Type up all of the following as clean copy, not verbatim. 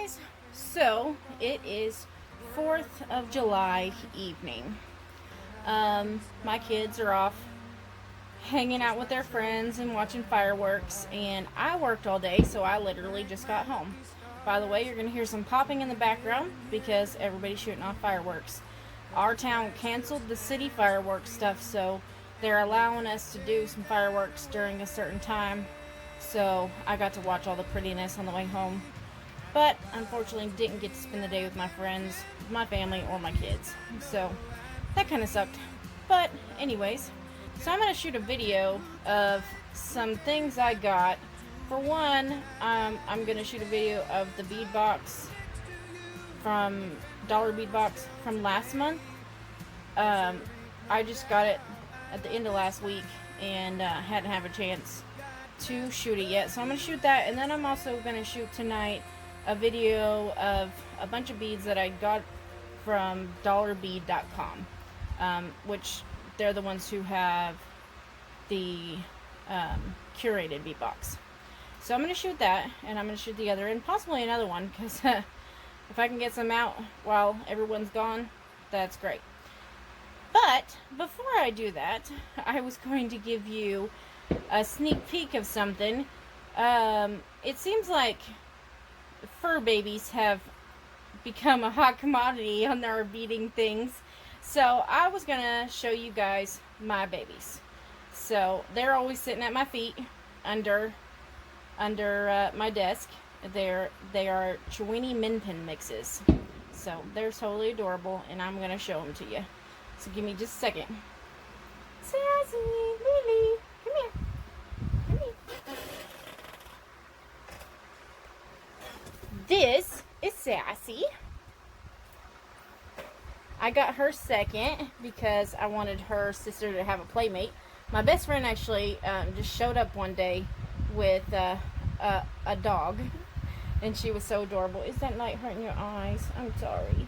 guys, so it is 4th of July evening. My kids are off hanging out with their friends and watching fireworks, and I worked all day, so I literally just got home. By the way, you're going to hear some popping in the background because everybody's shooting off fireworks. Our town canceled the city fireworks stuff, so they're allowing us to do some fireworks during a certain time. So I got to watch all the prettiness on the way home. But unfortunately didn't get to spend the day with my friends, my family, or my kids. So that kind of sucked. But anyways, so I'm going to shoot a video of some things I got. For one, I'm going to shoot a video of the bead box from Dollar Bead Box from last month. I just got it at the end of last week and hadn't had a chance to shoot it yet. So I'm going to shoot that, and then I'm also going to shoot tonight a video of a bunch of beads that I got from dollarbead.com, which they're the ones who have the curated bead box. So I'm going to shoot that, and I'm going to shoot the other, and possibly another one, because if I can get some out while everyone's gone, that's great. But before I do that, I was going to give you a sneak peek of something. It seems like fur babies have become a hot commodity on our beading things. So I was going to show you guys my babies. So they're always sitting at my feet under my desk. They are Chewini Min Pin mixes. So they're totally adorable, and I'm going to show them to you. So give me just a second. Sassy, Lily, come here. Come here. This is Sassy. I got her second because I wanted her sister to have a playmate. My best friend actually just showed up one day with a dog, and she was so adorable. Is that light hurting your eyes? I'm sorry.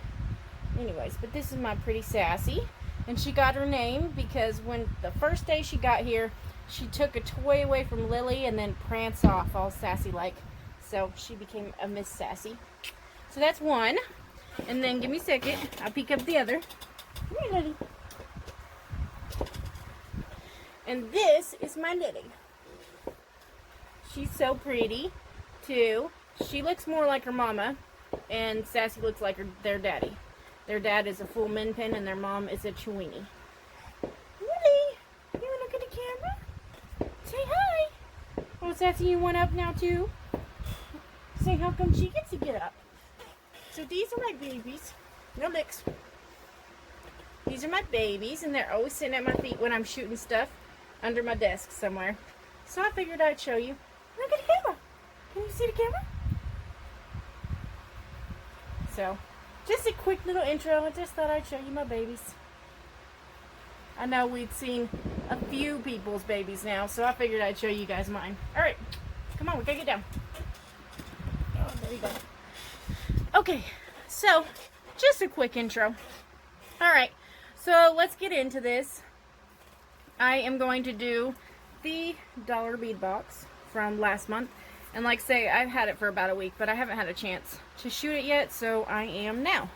Anyways, but this is my pretty Sassy, and she got her name because when the first day she got here, she took a toy away from Lily and then pranced off all sassy like. So she became a Miss Sassy. So that's one. And then give me a second. I'll pick up the other. Come here, Lily. And this is my Lily. She's so pretty, too. She looks more like her mama, and Sassy looks like their daddy. Their dad is a full Min Pin, and their mom is a Chewini. Lily, you want to look at the camera? Say hi. Oh, Sassy, you want up now, too? Say, how come she gets to get up? So these are my babies. No licks. These are my babies, and they're always sitting at my feet when I'm shooting stuff under my desk somewhere. So I figured I'd show you. Look at the camera. Can you see the camera? So, just a quick little intro. I just thought I'd show you my babies. I know we've seen a few people's babies now, so I figured I'd show you guys mine. Alright, come on, we gotta get down. Oh, there you go. Okay, so just a quick intro. Alright, so let's get into this. I am going to do the Dollar Bead Box from last month. And like I say, I've had it for about a week, but I haven't had a chance to shoot it yet, so I am now.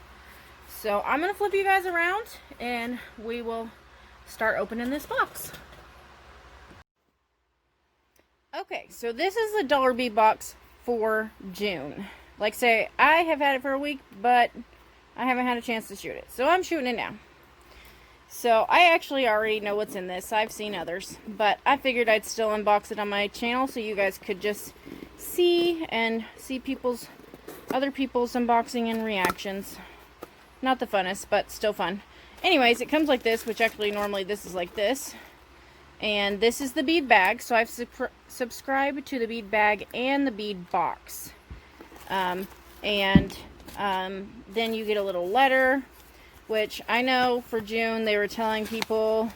So I'm going to flip you guys around, and we will start opening this box. Okay, so this is the Dollar Bead Box for June. Like I say, I have had it for a week, but I haven't had a chance to shoot it. So I'm shooting it now. So I actually already know what's in this. I've seen others, but I figured I'd still unbox it on my channel so you guys could just see other people's unboxing and reactions. Not the funnest, but still fun. Anyways, it comes like this, which actually normally this is like this. And this is the bead bag, so I've subscribed to the bead bag and the bead box. Then you get a little letter, which I know for June they were telling people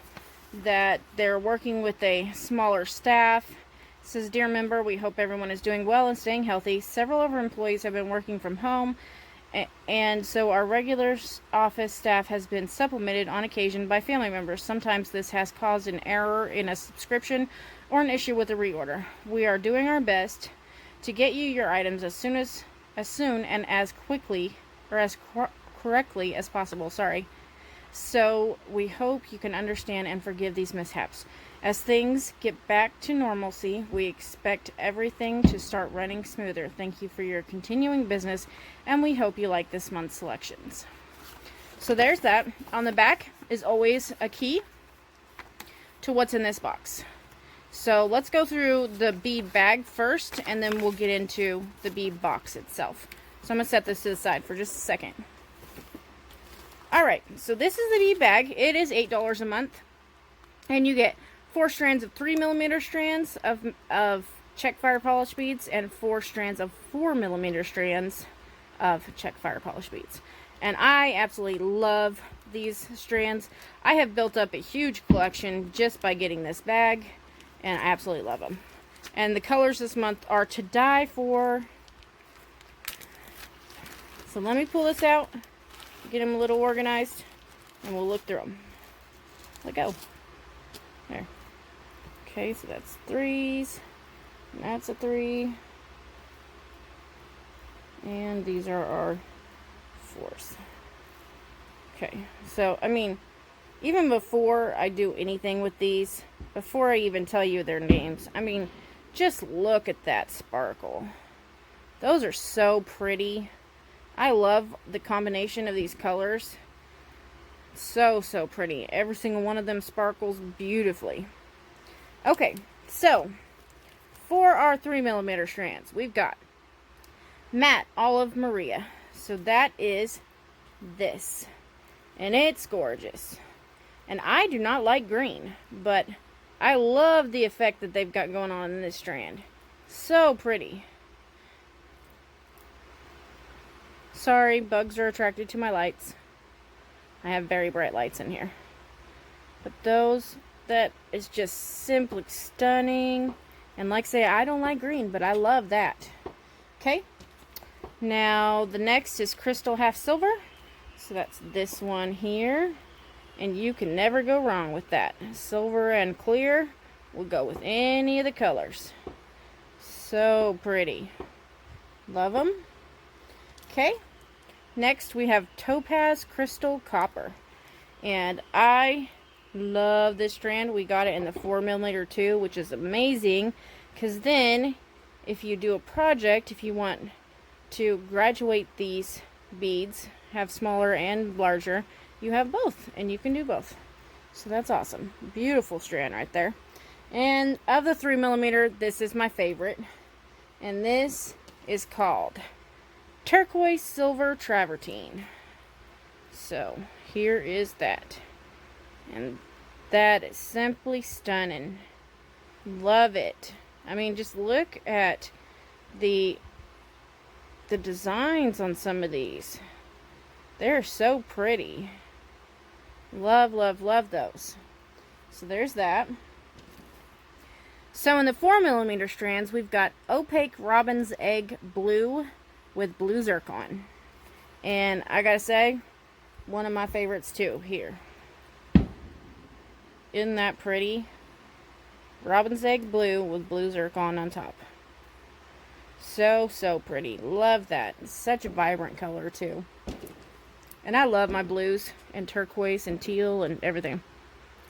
that they're working with a smaller staff. It says, "Dear member, we hope everyone is doing well and staying healthy. Several of our employees have been working from home, and so our regular office staff has been supplemented on occasion by family members. Sometimes this has caused an error in a subscription or an issue with a reorder. We are doing our best to get you your items as soon as as soon and as quickly, or as correctly as possible, sorry. So we hope you can understand and forgive these mishaps. As things get back to normalcy, we expect everything to start running smoother. Thank you for your continuing business, and we hope you like this month's selections. So there's that. On the back is always a key to what's in this box. So let's go through the bead bag first, and then we'll get into the bead box itself. So I'm going to set this to the side for just a second. Alright, so this is the bead bag. It is $8 a month. And you get 4 strands of 3mm strands of Czech fire polish beads and 4 strands of 4mm strands of Czech fire polish beads. And I absolutely love these strands. I have built up a huge collection just by getting this bag, and I absolutely love them. And the colors this month are to die for. So let me pull this out, get them a little organized, and we'll look through them. Let go. There. Okay, so that's 3s, and that's a 3, and these are our 4s. Okay, so I mean, even before I do anything with these, before I even tell you their names, I mean, just look at that sparkle. Those are so pretty. I love the combination of these colors. So pretty. Every single one of them sparkles beautifully. Okay, so for our 3mm strands, we've got Matte Olive Maria. So that is this. And it's gorgeous. And I do not like green, but I love the effect that they've got going on in this strand. So pretty. Sorry, bugs are attracted to my lights. I have very bright lights in here. But that is just simply stunning. And like I say, I don't like green, but I love that. Okay. Now, the next is Crystal Half Silver. So that's this one here. And you can never go wrong with that. Silver and clear will go with any of the colors. So pretty. Love them. Okay. Next, we have Topaz Crystal Copper. And I love this strand. We got it in the 4mm too, which is amazing. Because then, if you do a project, if you want to graduate these beads, have smaller and larger, you have both. And you can do both. So that's awesome. Beautiful strand right there. And of the 3mm, this is my favorite. And this is called Turquoise Silver Travertine. So here is that. And that is simply stunning. Love it. I mean, just look at the designs on some of these. They're so pretty. Love, love, love those. So there's that. So in the 4mm strands, we've got Opaque Robin's Egg Blue with blue zircon. And I gotta say, one of my favorites too here. Isn't that pretty? Robin's Egg Blue with blue zircon on top. So pretty. Love that. It's such a vibrant color too. And I love my blues and turquoise and teal and everything.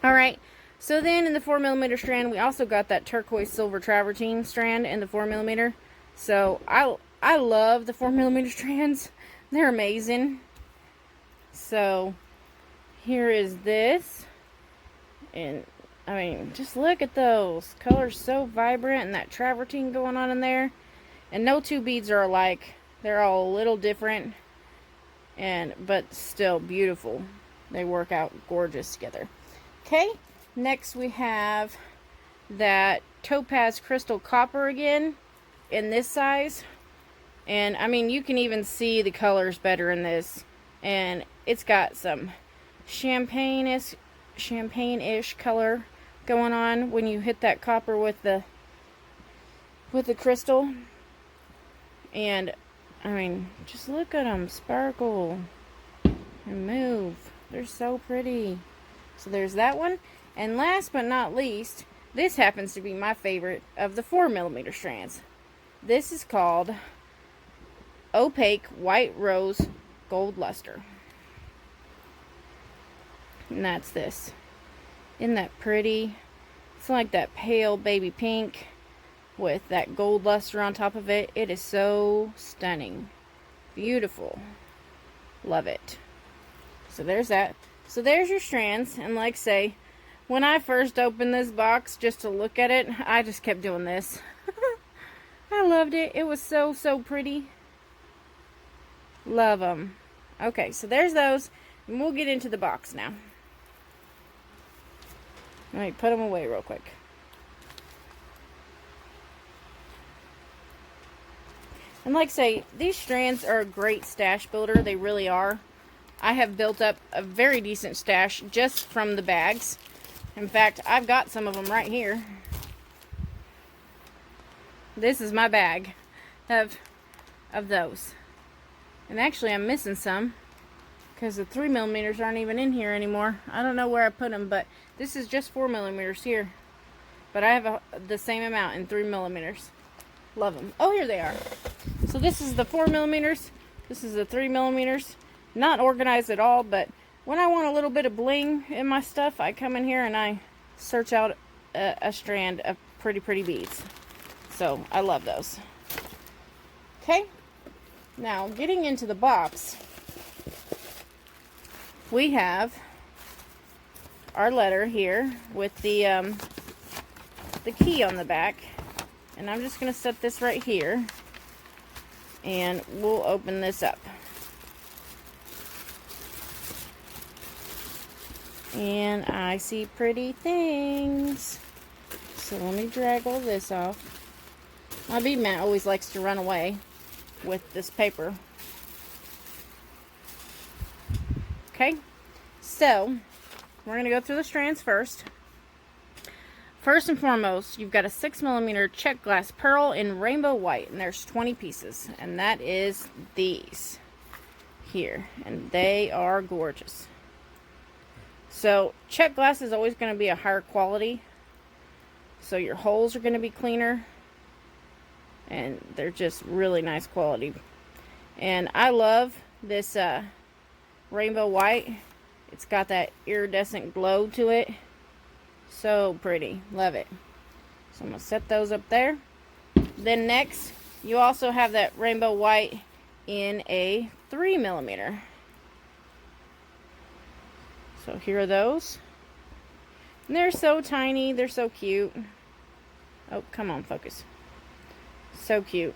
Alright, so then in the 4mm strand, we also got that Turquoise Silver Travertine strand in the 4mm. So I love the 4mm strands. They're amazing. So here is this. And I mean, just look at those. Colors so vibrant and that travertine going on in there. And no two beads are alike. They're all a little different. But still beautiful. They work out gorgeous together. Okay, next we have that Topaz Crystal Copper again in this size. And I mean, you can even see the colors better in this. And it's got some champagne-ish color going on when you hit that copper with the crystal. And I mean, just look at them sparkle and move. They're so pretty. So there's that one. And last but not least, this happens to be my favorite of the 4mm strands. This is called opaque white rose gold luster. And that's this. Isn't that pretty? It's like that pale baby pink with that gold luster on top of it. It is so stunning. Beautiful. Love it. So there's that. So there's your strands. And like I say, when I first opened this box just to look at it, I just kept doing this. I loved it. It was so, so pretty. Love them. Okay, so there's those. And we'll get into the box now. Let me put them away real quick. And like I say, these strands are a great stash builder. They really are. I have built up a very decent stash just from the bags. In fact, I've got some of them right here. This is my bag of those. And actually, I'm missing some because the 3mm aren't even in here anymore. I don't know where I put them, but this is just 4mm here. But I have the same amount in 3mm. Love them. Oh, here they are. So this is the 4mm. This is the 3mm. Not organized at all, but when I want a little bit of bling in my stuff, I come in here and I search out a strand of pretty beads. So I love those. Okay. Now, getting into the box, we have our letter here with the key on the back. And I'm just going to set this right here. And we'll open this up. And I see pretty things. So let me drag all this off. My bead mat always likes to run away with this paper. Okay, so we're going to go through the strands first. First and foremost, you've got a 6mm Czech glass pearl in rainbow white, and there's 20 pieces, and that is these here, and they are gorgeous. So Czech glass is always going to be a higher quality, so your holes are going to be cleaner, and they're just really nice quality. And I love this rainbow white. It's got that iridescent glow to it. So pretty. Love it. So I'm going to set those up there. Then next, you also have that rainbow white in a 3mm. So here are those. And they're so tiny. They're so cute. Oh, come on, focus. So cute.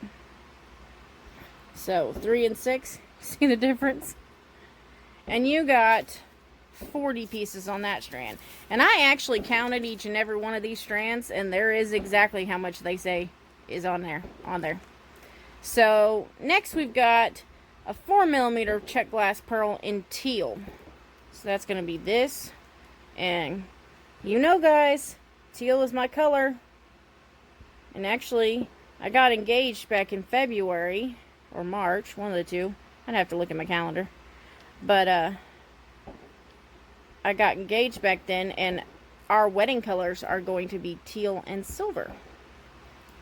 So 3 and 6. See the difference? And you got 40 pieces on that strand. And I actually counted each and every one of these strands, and there is exactly how much they say is on there. So next we've got a 4mm Czech glass pearl in teal. So that's going to be this. And you know, guys, teal is my color. And actually, I got engaged back in February or March, one of the two. I'd have to look at my calendar. But I got engaged back then, and our wedding colors are going to be teal and silver.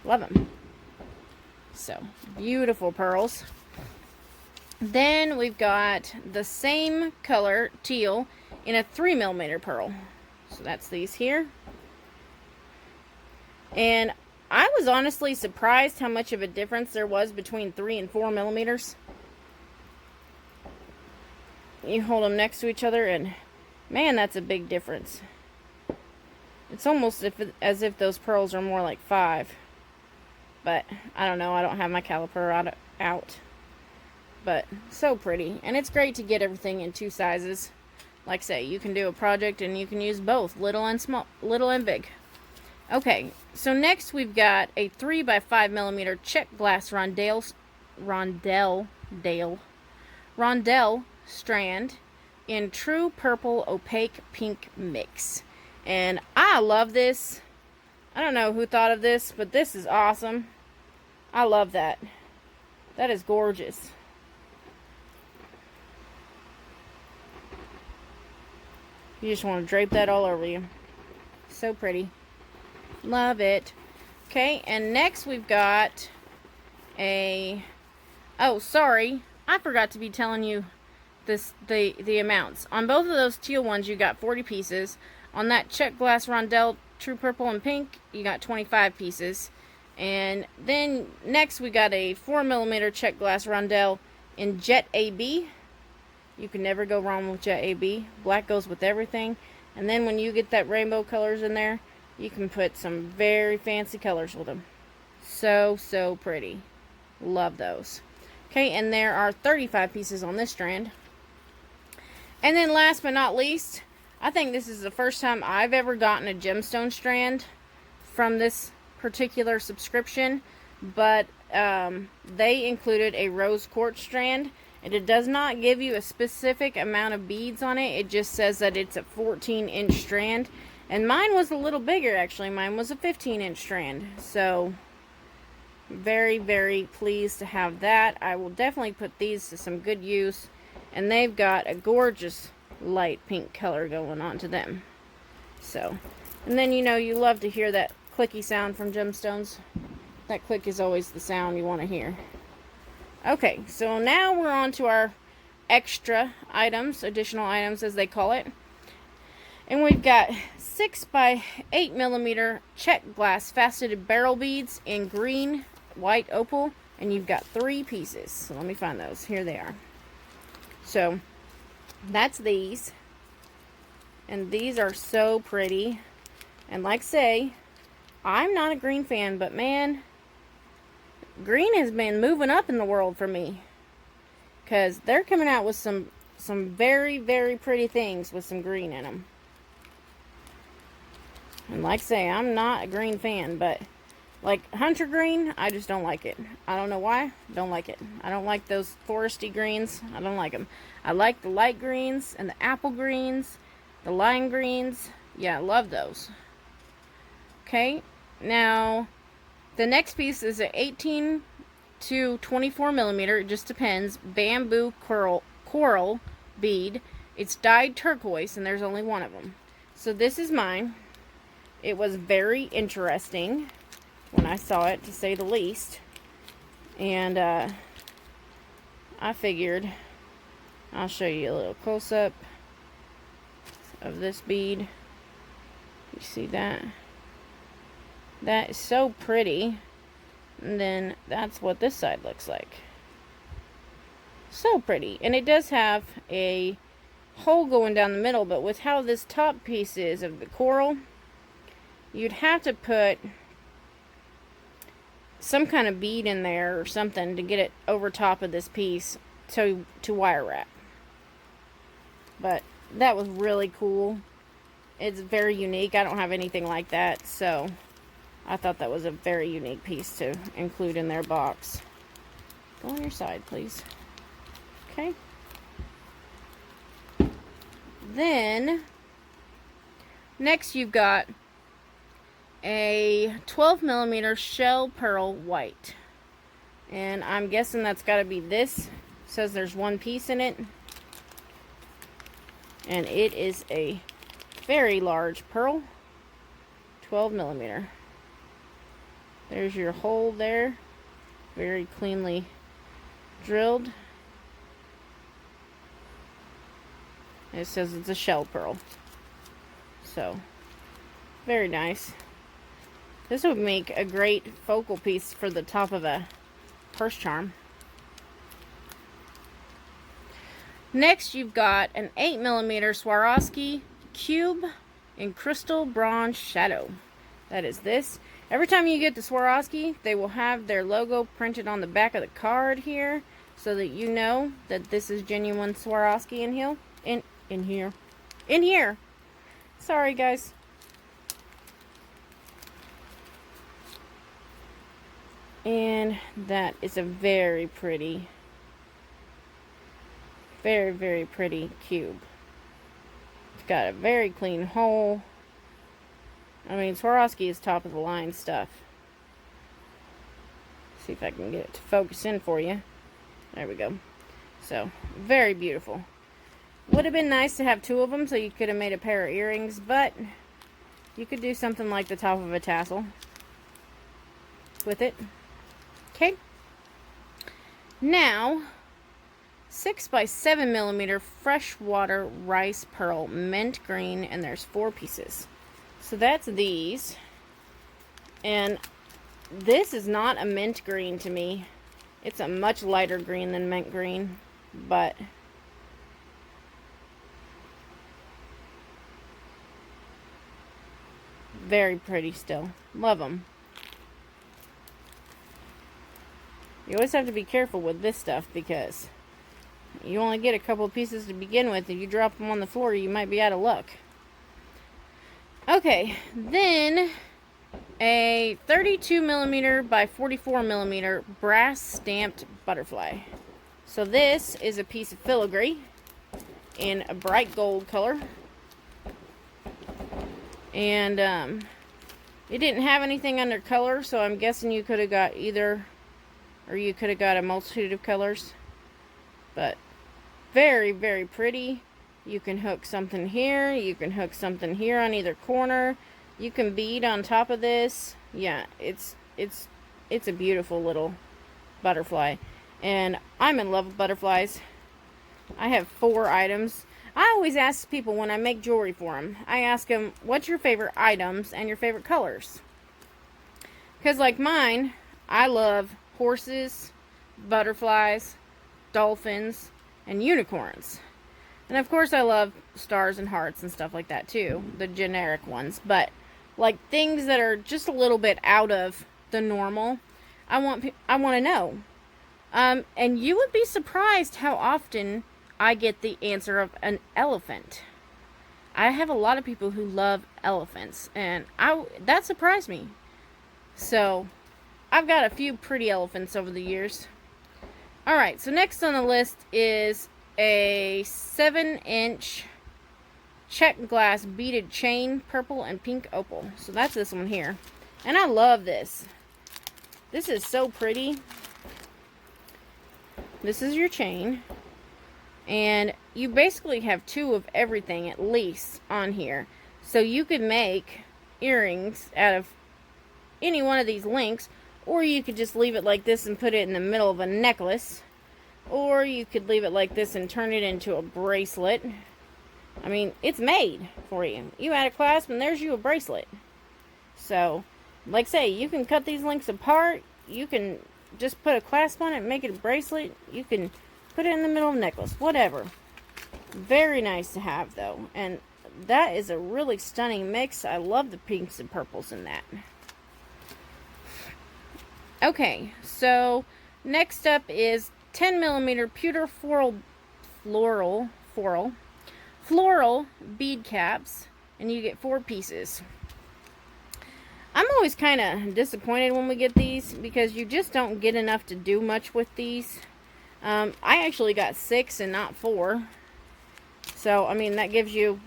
Love them. So, beautiful pearls. Then we've got the same color, teal, in a 3mm pearl. So that's these here. And I was honestly surprised how much of a difference there was between 3 and 4mm. You hold them next to each other, and man, that's a big difference. It's almost as if those pearls are more like 5. But I don't know. I don't have my caliper out. But so pretty. And it's great to get everything in 2 sizes. Like I say, you can do a project and you can use both, little and small, little and big. Okay, so next we've got a 3 by 5mm Czech glass rondelle strand in true purple opaque pink mix. And I love this. I don't know who thought of this, but this is awesome. I love that. That is gorgeous. You just want to drape that all over you. So pretty. Love it. Okay, and next we've got a Oh, sorry. I forgot to be telling you the amounts. On both of those teal ones, you got 40 pieces. On that Czech glass rondelle, true purple and pink, you got 25 pieces. And then next we got a 4mm Czech glass rondelle in Jet AB. You can never go wrong with Jet AB. Black goes with everything. And then when you get that rainbow colors in there, you can put some very fancy colors with them. So, so pretty. Love those. Okay, and there are 35 pieces on this strand. And then last but not least, I think this is the first time I've ever gotten a gemstone strand from this particular subscription, but they included a rose quartz strand, and it does not give you a specific amount of beads on it. It just says that it's a 14-inch strand, and mine was a little bigger actually. Mine was a 15-inch strand, so very, very pleased to have that. I will definitely put these to some good use, and they've got a gorgeous light pink color going on to them. So, and then you know you love to hear that clicky sound from gemstones. That click is always the sound you want to hear. Okay, so now we're on to our extra items, additional items as they call it. And we've got 6 by 8mm Czech glass faceted barrel beads in green, white opal, and you've got 3 pieces. So let me find those. Here they are. So that's these, and these are so pretty. And like I say, I'm not a green fan, but man, green has been moving up in the world for me, because they're coming out with some very, very pretty things with some green in them. And like I say, I'm not a green fan, but like hunter green, I just don't like it. I don't know why. Don't like it. I don't like those foresty greens. I don't like them. I like the light greens and the apple greens, the lime greens. Yeah, I love those. Okay, now the next piece is an 18 to 24mm, it just depends, bamboo coral bead. It's dyed turquoise, and there's only one of them. So this is mine. It was very interesting when I saw it, to say the least. And I figured I'll show you a little close-up of this bead. You see that? That is so pretty. And then that's what this side looks like. So pretty. And it does have a hole going down the middle, but with how this top piece is of the coral, you'd have to put some kind of bead in there or something to get it over top of this piece to wire wrap. But that was really cool. It's very unique. I don't have anything like that, so I thought that was a very unique piece to include in their box. Go on your side, please. Okay. Then, next you've got a 12mm shell pearl white. And I'm guessing that's got to be this. It says there's one piece in it. And it is a very large pearl. 12mm. There's your hole there. Very cleanly drilled. And it says it's a shell pearl. So, very nice. This would make a great focal piece for the top of a purse charm. Next, you've got an 8mm Swarovski cube in crystal bronze shadow. That is this. Every time you get the Swarovski, they will have their logo printed on the back of the card here, so that you know that this is genuine Swarovski in here. Sorry, guys. And that is a very pretty, very, very pretty cube. It's got a very clean hole. I mean, Swarovski is top of the line stuff. See if I can get it to focus in for you. There we go. So, very beautiful. Would have been nice to have 2 of them, so you could have made a pair of earrings, but you could do something like the top of a tassel with it. Okay. Now, 6 by 7 millimeter freshwater rice pearl mint green, and there's 4 pieces. So that's these. And this is not a mint green to me. It's a much lighter green than mint green, but very pretty still. Love them. You always have to be careful with this stuff because you only get a couple of pieces to begin with. If you drop them on the floor, you might be out of luck. Okay, then a 32 millimeter by 44 millimeter brass stamped butterfly. So this is a piece of filigree in a bright gold color. And it didn't have anything under color, so I'm guessing you could have got either, or you could have got a multitude of colors. But very, very pretty. You can hook something here. You can hook something here on either corner. You can bead on top of this. Yeah, it's a beautiful little butterfly. And I'm in love with butterflies. I have 4 items. I always ask people when I make jewelry for them. I ask them, what's your favorite items and your favorite colors? Because like mine, I love horses, butterflies, dolphins, and unicorns. And of course I love stars and hearts and stuff like that too, the generic ones. But like things that are just a little bit out of the normal, I want to know. And you would be surprised how often I get the answer of an elephant. I have a lot of people who love elephants, and that surprised me. So I've got a few pretty elephants over the years. Alright, so next on the list is a 7-inch Czech glass beaded chain, purple and pink opal. So that's this one here. And I love this. This is so pretty. This is your chain. And you basically have 2 of everything at least on here. So you could make earrings out of any one of these links. Or you could just leave it like this and put it in the middle of a necklace. Or you could leave it like this and turn it into a bracelet. I mean, it's made for you. You add a clasp and there's you a bracelet. So, like I say, you can cut these links apart. You can just put a clasp on it and make it a bracelet. You can put it in the middle of a necklace. Whatever. Very nice to have, though. And that is a really stunning mix. I love the pinks and purples in that. Okay, so next up is 10 millimeter pewter floral bead caps, and you get 4 pieces. I'm always kind of disappointed when we get these because you just don't get enough to do much with these. I actually got 6 and not 4. So, I mean, that gives you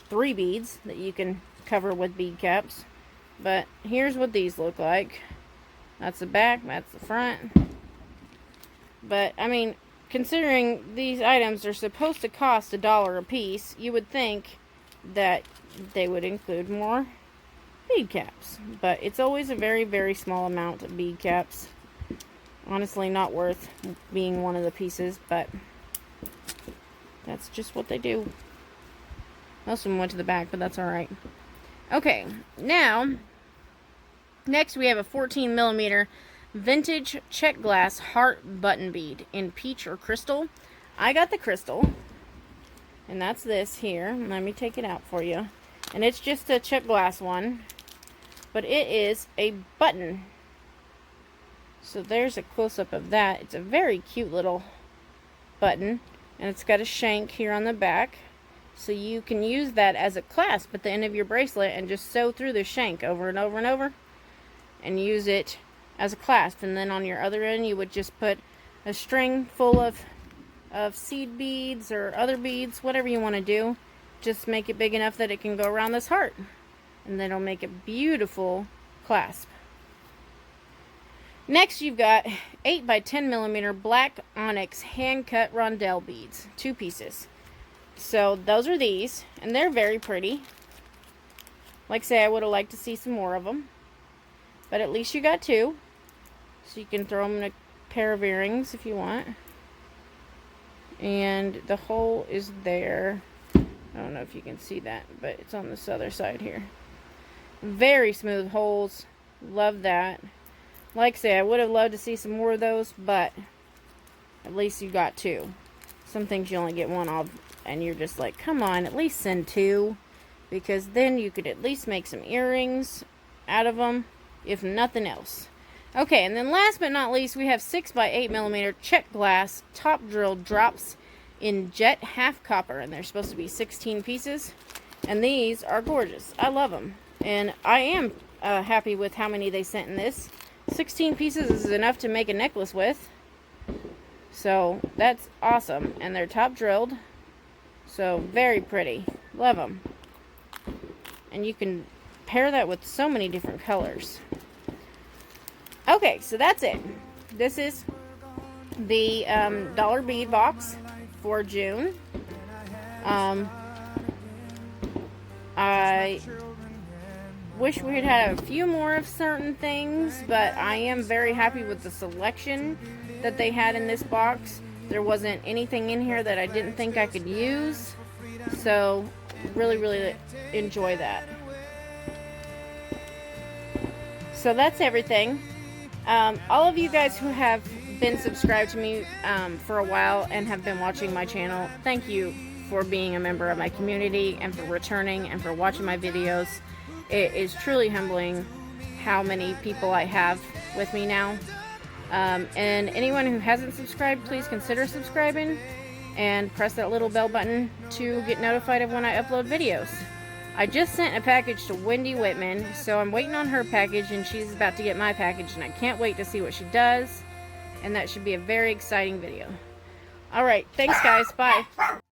3 beads that you can cover with bead caps. But here's what these look like. That's the back, that's the front. But, I mean, considering these items are supposed to cost $1 a piece, you would think that they would include more bead caps. But it's always a very, very small amount of bead caps. Honestly, not worth being one of the pieces, but that's just what they do. Most of them went to the back, but that's alright. Okay, now, next we have a 14 millimeter vintage Czech glass heart button bead in peach or crystal. I got the crystal, and that's this here. Let me take it out for you. And it's just a Czech glass one, but it is a button. So there's a close-up of that. It's a very cute little button, and it's got a shank here on the back, so you can use that as a clasp at the end of your bracelet and just sew through the shank over and over and over and use it as a clasp. And then on your other end you would just put a string full of seed beads or other beads, whatever you want to do. Just make it big enough that it can go around this heart, and then it'll make a beautiful clasp. Next you've got 8 by 10 millimeter black onyx hand cut rondelle beads, 2 pieces. So those are these, and they're very pretty. Like I say, I would have liked to see some more of them, but at least you got 2. So you can throw them in a pair of earrings if you want. And the hole is there. I don't know if you can see that, but it's on this other side here. Very smooth holes. Love that. Like I say, I would have loved to see some more of those, but at least you got two. Some things you only get one of, and you're just like, come on, at least send two, because then you could at least make some earrings out of them, if nothing else. Okay, and then last but not least, we have 6x8mm Czech glass top drill drops in jet half copper, and they're supposed to be 16 pieces, and these are gorgeous. I love them, and I am happy with how many they sent in this. 16 pieces is enough to make a necklace with, so that's awesome. And they're top drilled, so very pretty. Love them. And you can pair that with so many different colors. Okay, so that's it. This is the Dollar Bead Box for June. I wish we had had a few more of certain things, but I am very happy with the selection that they had in this box. There wasn't anything in here that I didn't think I could use, so really enjoy that. So that's everything. All of you guys who have been subscribed to me for a while and have been watching my channel, thank you for being a member of my community and for returning and for watching my videos. It is truly humbling how many people I have with me now. And anyone who hasn't subscribed, please consider subscribing and press that little bell button to get notified of when I upload videos. I just sent a package to Wendy Whitman, so I'm waiting on her package, and she's about to get my package, and I can't wait to see what she does, and that should be a very exciting video. Alright, thanks guys, bye.